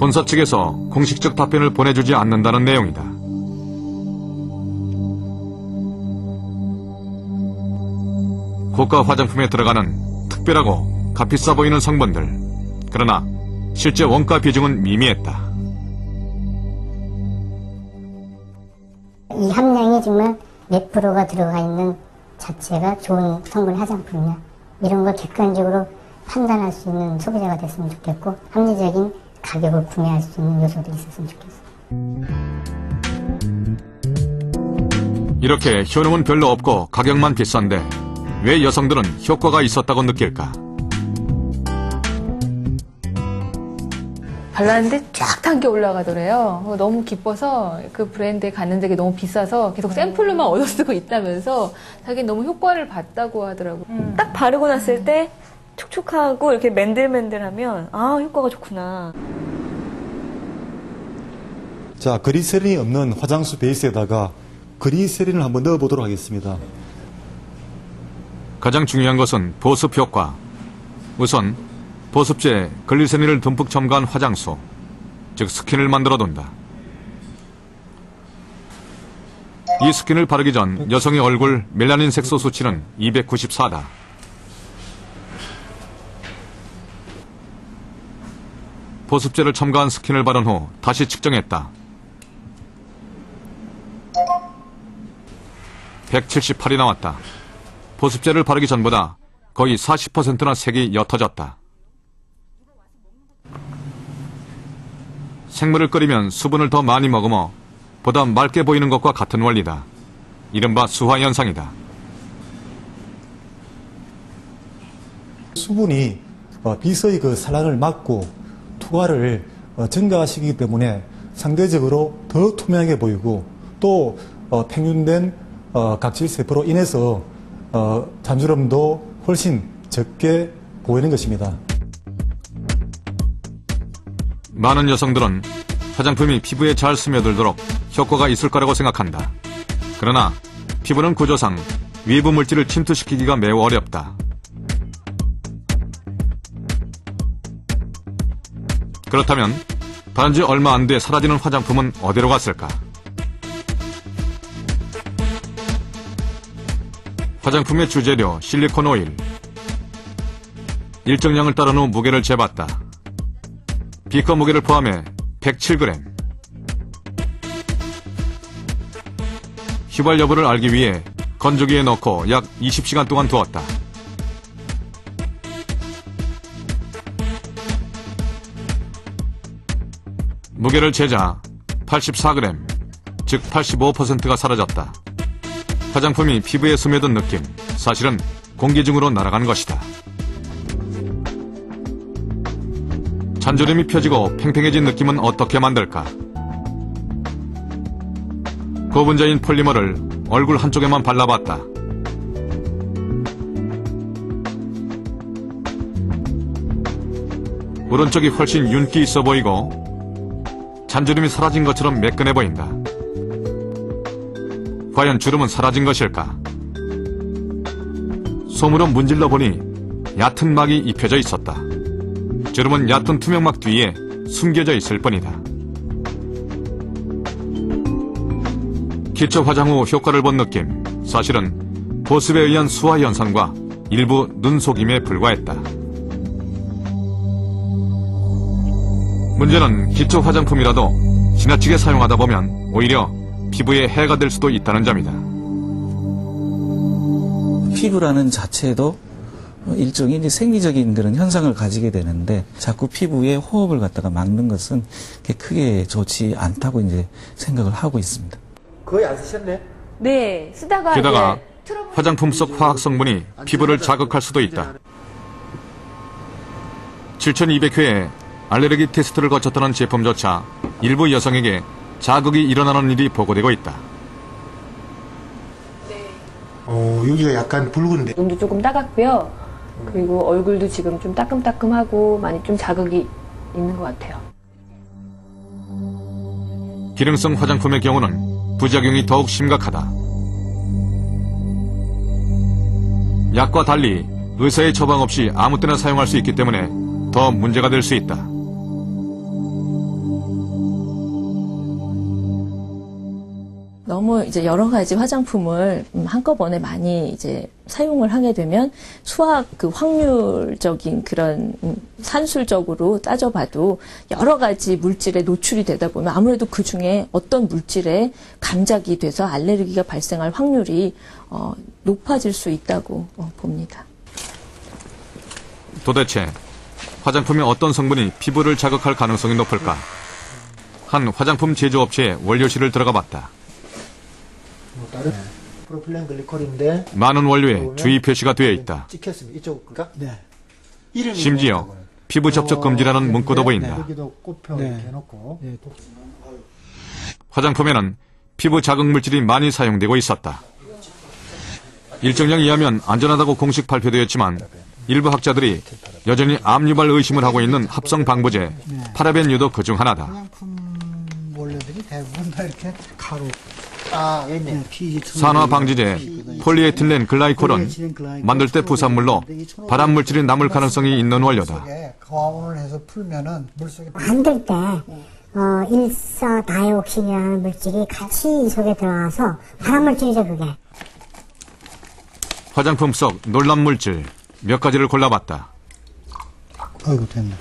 본사 측에서 공식적 답변을 보내주지 않는다는 내용이다. 고가 화장품에 들어가는 특별하고 값비싸 보이는 성분들. 그러나 실제 원가 비중은 미미했다. 이 함량이 정말 몇 프로가 들어가 있는 자체가 좋은 성분 화장품이냐, 이런 걸 객관적으로 판단할 수 있는 소비자가 됐으면 좋겠고, 합리적인 가격을 구매할 수 있는 요소들이 있었으면 좋겠어. 이렇게 효능은 별로 없고 가격만 비싼데 왜 여성들은 효과가 있었다고 느낄까? 발랐는데 쫙 탄 게 올라가더래요. 너무 기뻐서 그 브랜드에 갔는데 그게 너무 비싸서 계속 샘플로만 얻어 쓰고 있다면서 자기는 너무 효과를 봤다고 하더라고요. 딱 바르고 났을 때 촉촉하고 이렇게 맨들맨들하면 아, 효과가 좋구나. 자, 그리세린이 없는 화장수 베이스에다가 그리세린을 한번 넣어보도록 하겠습니다. 가장 중요한 것은 보습 효과. 우선 보습제에 글리세린을 듬뿍 첨가한 화장수, 즉 스킨을 만들어둔다. 이 스킨을 바르기 전 여성의 얼굴 멜라닌 색소 수치는 294다. 보습제를 첨가한 스킨을 바른 후 다시 측정했다. 178이 나왔다. 보습제를 바르기 전보다 거의 40%나 색이 옅어졌다. 생물을 끓이면 수분을 더 많이 머금어 보다 맑게 보이는 것과 같은 원리다. 이른바 수화현상이다. 수분이 빛의 그 산란을 막고 투과를 증가시키기 때문에 상대적으로 더 투명하게 보이고, 또 팽윤된 각질세포로 인해서 잔주름도 훨씬 적게 보이는 것입니다. 많은 여성들은 화장품이 피부에 잘 스며들도록 효과가 있을 거라고 생각한다. 그러나 피부는 구조상 외부 물질을 침투시키기가 매우 어렵다. 그렇다면 바른 지 얼마 안 돼 사라지는 화장품은 어디로 갔을까? 화장품의 주재료 실리콘 오일. 일정량을 따른 후 무게를 재봤다. 비커 무게를 포함해 107g. 휘발 여부를 알기 위해 건조기에 넣고 약 20시간 동안 두었다. 무게를 재자 84g, 즉 85%가 사라졌다. 화장품이 피부에 스며든 느낌, 사실은 공기 중으로 날아간 것이다. 잔주름이 펴지고 팽팽해진 느낌은 어떻게 만들까? 고분자인 폴리머를 얼굴 한쪽에만 발라봤다. 오른쪽이 훨씬 윤기 있어 보이고 잔주름이 사라진 것처럼 매끈해 보인다. 과연 주름은 사라진 것일까? 솜으로 문질러 보니 얕은 막이 입혀져 있었다. 주름은 얕은 투명막 뒤에 숨겨져 있을 뿐이다. 기초 화장 후 효과를 본 느낌, 사실은 보습에 의한 수화 현상과 일부 눈속임에 불과했다. 문제는 기초 화장품이라도 지나치게 사용하다 보면 오히려 피부에 해가 될 수도 있다는 점이다. 피부라는 자체도 일종의 이제 생리적인 그런 현상을 가지게 되는데 자꾸 피부에 호흡을 갖다가 막는 것은 크게 좋지 않다고 이제 생각을 하고 있습니다. 거의 안 쓰셨네? 네, 쓰다가 게다가 화장품 속 화학 성분이 피부를 자극할 수도 있다. 7,200회의 알레르기 테스트를 거쳤다는 제품조차 일부 여성에게 자극이 일어나는 일이 보고되고 있다. 여기가 약간 붉은데. 눈도 조금 따갑고요. 그리고 얼굴도 지금 좀 따끔따끔하고 많이 좀 자극이 있는 것 같아요. 기능성 화장품의 경우는 부작용이 더욱 심각하다. 약과 달리 의사의 처방 없이 아무 때나 사용할 수 있기 때문에 더 문제가 될 수 있다. 너무 이제 여러 가지 화장품을 한꺼번에 많이 이제 사용을 하게 되면 수학 그 확률적인 그런 산술적으로 따져봐도 여러 가지 물질에 노출이 되다 보면 아무래도 그 중에 어떤 물질에 감작이 돼서 알레르기가 발생할 확률이 높아질 수 있다고 봅니다. 도대체 화장품의 어떤 성분이 피부를 자극할 가능성이 높을까? 한 화장품 제조업체의 원료실을 들어가 봤다. 다른 프로필렌 글리콜인데 많은 원료에 주의 표시가 되어 있다. 찍혔습니다. 이쪽인가? 네. 이름이 심지어 뭐라고요? 피부 접촉 금지라는 문구도 보인다. 여기도 꽃표 네. 이렇게 해놓고 네. 화장품에는 피부 자극 물질이 많이 사용되고 있었다. 일정량 이하면 안전하다고 공식 발표되었지만 일부 학자들이 여전히 암 유발 의심을 하고 있는 합성 방부제 파라벤유도 그중 하나다. 화장품 원료들이 대부분 다 이렇게 가루, 아 여기 있네. 산화 방지제 폴리에틸렌 글라이콜은 만들 때 부산물로 발암 물질이 남을 가능성이 있는 원료다. 과온을 해서 풀면은 물속에 만들 때 일사다이옥신이라는 물질이 같이 이 속에 들어가서 발암물질이죠, 그게. 화장품 속 놀란 물질 몇 가지를 골라봤다. 아이고 됐네.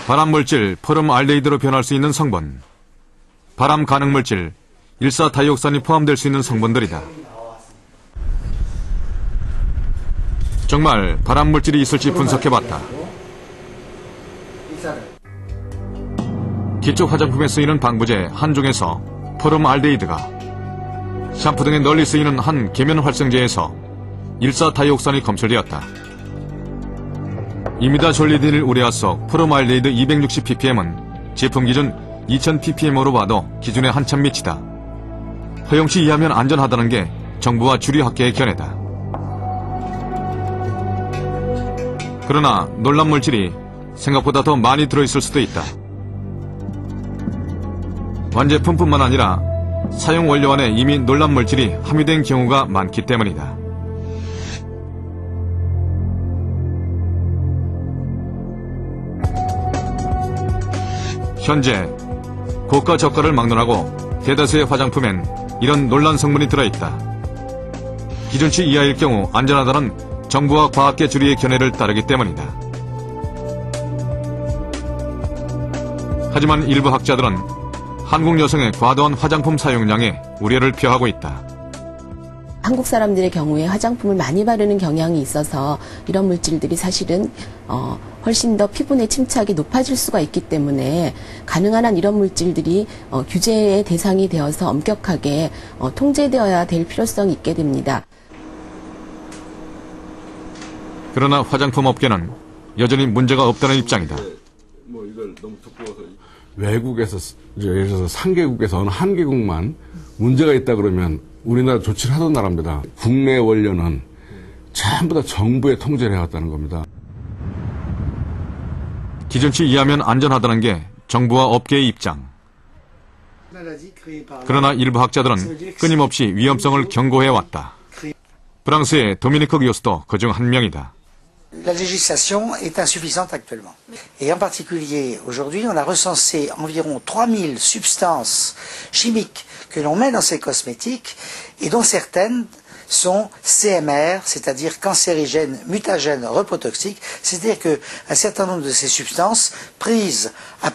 발암물질 포름알데히드로 변할 수 있는 성분, 발암 가능물질 일사다이옥산이 포함될 수 있는 성분들이다. 정말 발암물질이 있을지 분석해봤다. 기초 화장품에 쓰이는 방부제 한 종에서 포름알데히드가, 샴푸 등에 널리 쓰이는 한 계면 활성제에서 일사다이옥산이 검출되었다. 이미다졸리딘을 우레아석 포름알데히드 260ppm은 제품 기준 2000ppm으로 봐도 기준에 한참 미치다. 허용치 이하면 안전하다는 게 정부와 주류학계의 견해다. 그러나 놀란 물질이 생각보다 더 많이 들어있을 수도 있다. 완제품뿐만 아니라 사용 원료 안에 이미 놀란 물질이 함유된 경우가 많기 때문이다. 현재 고가 저가를 막론하고 대다수의 화장품엔 이런 놀란 성분이 들어있다. 기준치 이하일 경우 안전하다는 정부와 과학계 주류의 견해를 따르기 때문이다. 하지만 일부 학자들은 한국 여성의 과도한 화장품 사용량에 우려를 표하고 있다. 한국 사람들의 경우에 화장품을 많이 바르는 경향이 있어서 이런 물질들이 사실은 훨씬 더 피부 내 침착이 높아질 수가 있기 때문에 가능한 한 이런 물질들이 규제의 대상이 되어서 엄격하게 통제되어야 될 필요성이 있게 됩니다. 그러나 화장품 업계는 여전히 문제가 없다는 입장이다. 외국에서 예를 들어서 3개국에서 어느 한 개국만 문제가 있다 그러면 우리나라 조치를 하던 나라입니다. 국내 원료는 전부 다 정부의 통제를 해왔다는 겁니다. 기준치 이하면 안전하다는 게 정부와 업계의 입장. 그러나 일부 학자들은 끊임없이 위험성을 경고해왔다. 프랑스의 도미니크 교수도 그중 한 명이다. La législation est insuffisante actuellement. Et en particulier, aujourd'hui, on a recensé environ 3000 substances chimiques que l'on met dans ces cosmétiques et dont certaines sont CMR, c'est-à-dire cancérigènes, mutagènes, reprotoxiques. C'est-à-dire qu'un certain nombre de ces substances prises à